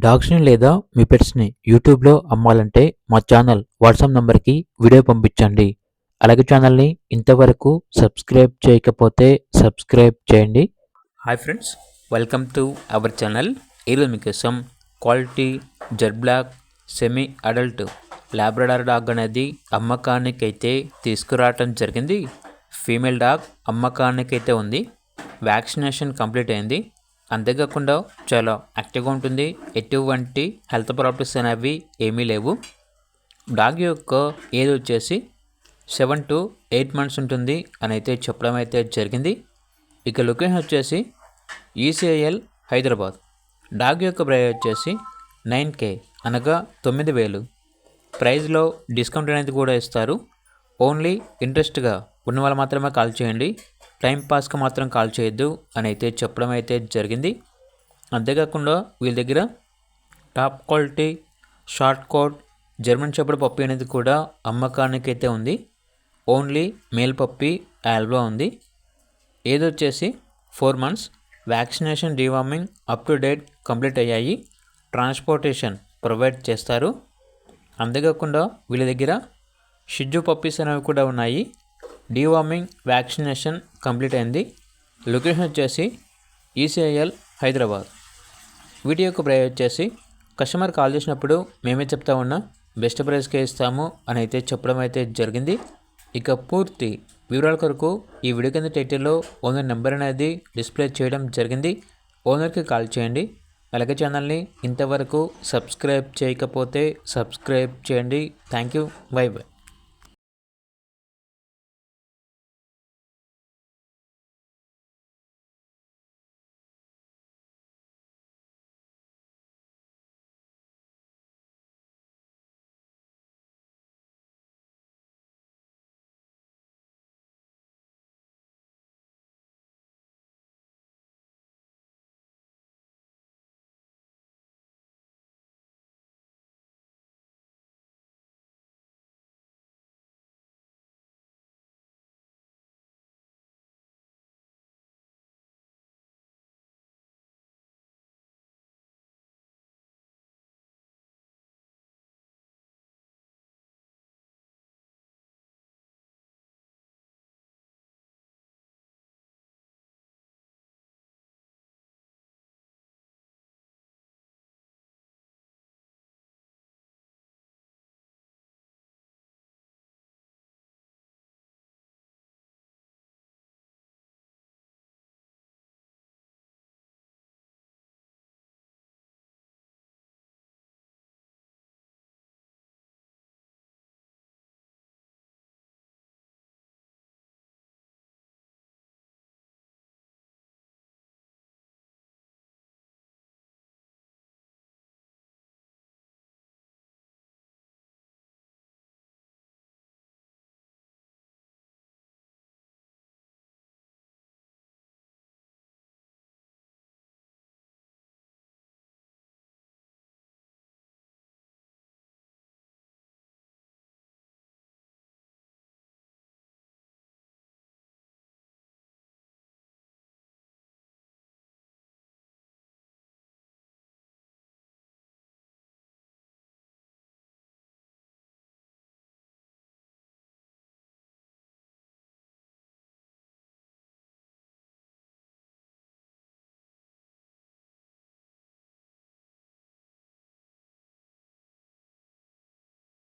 డాగ్స్‌ని లేదా మీ పెట్స్‌ని యూట్యూబ్‌లో అమ్మాలంటే మా ఛానల్ వాట్సాప్ నంబర్‌కి వీడియో పంపించండి. అలాగే ఛానల్‌ని ఇంతవరకు సబ్స్క్రైబ్ చేయకపోతే సబ్స్క్రైబ్ చేయండి. Hi friends, welcome to our channel. ఈరోజు మీకోసం quality Z black semi adult Labrador dog అనేది అమ్మకానికైతే తీసుకురావటం జరిగింది. ఫీమేల్ డాగ్ అమ్మకానికైతే ఉంది. వ్యాక్సినేషన్ కంప్లీట్ అయింది. అంతేకాకుండా చాలా యాక్టివ్గా ఉంటుంది. ఎటువంటి హెల్త్ ప్రాబ్లమ్స్ అనేవి ఏమీ లేవు. డాగ్ యొక్క ఏజ్ వచ్చేసి 7 to 8 months ఉంటుంది అని అయితే చెప్పడం అయితే జరిగింది. ఇక లొకేషన్ వచ్చేసి ఈసీఐఎల్ హైదరాబాద్. డాగ్ యొక్క ప్రైస్ వచ్చేసి 9K అనగా 9,000. ప్రైస్లో డిస్కౌంట్ అనేది కూడా ఇస్తారు. ఓన్లీ ఇంట్రెస్ట్గా ఉన్న వాళ్ళు మాత్రమే కాల్ చేయండి. టైం పాస్కి మాత్రం కాల్ చేయొద్దు అని అయితే చెప్పడం అయితే జరిగింది. అంతేకాకుండా వీళ్ళ దగ్గర top quality short coat German shepherd puppy అనేది కూడా అమ్మకానికి అయితే ఉంది. ఓన్లీ మేల్ పప్పీ అవైలబుల్గా ఉంది. ఏది వచ్చేసి 4 months. Vaccination deworming up to date complete అయ్యాయి. ట్రాన్స్పోర్టేషన్ ప్రొవైడ్ చేస్తారు. అంతేకాకుండా వీళ్ళ దగ్గర షిజ్జు పప్పీస్ అనేవి కూడా ఉన్నాయి. డీవార్మింగ్ వ్యాక్సినేషన్ కంప్లీట్ అయింది. లొకేషన్ వచ్చేసి ఈసీఐఎల్ హైదరాబాద్. వీడియో యొక్క ప్రైస్ వచ్చేసి కస్టమర్ కాల్ చేసినప్పుడు మేమే చెప్తా ఉన్నా బెస్ట్ ప్రైస్కే ఇస్తాము అని అయితే చెప్పడం అయితే జరిగింది. ఇక పూర్తి వివరాల కొరకు ఈ వీడియో కింద టైటిల్లో ఓనర్ నెంబర్ అనేది డిస్ప్లే చేయడం జరిగింది. ఓనర్కి కాల్ చేయండి. అలాగే ఛానల్ని ఇంతవరకు సబ్స్క్రైబ్ చేయకపోతే సబ్స్క్రైబ్ చేయండి. Thank you. By by.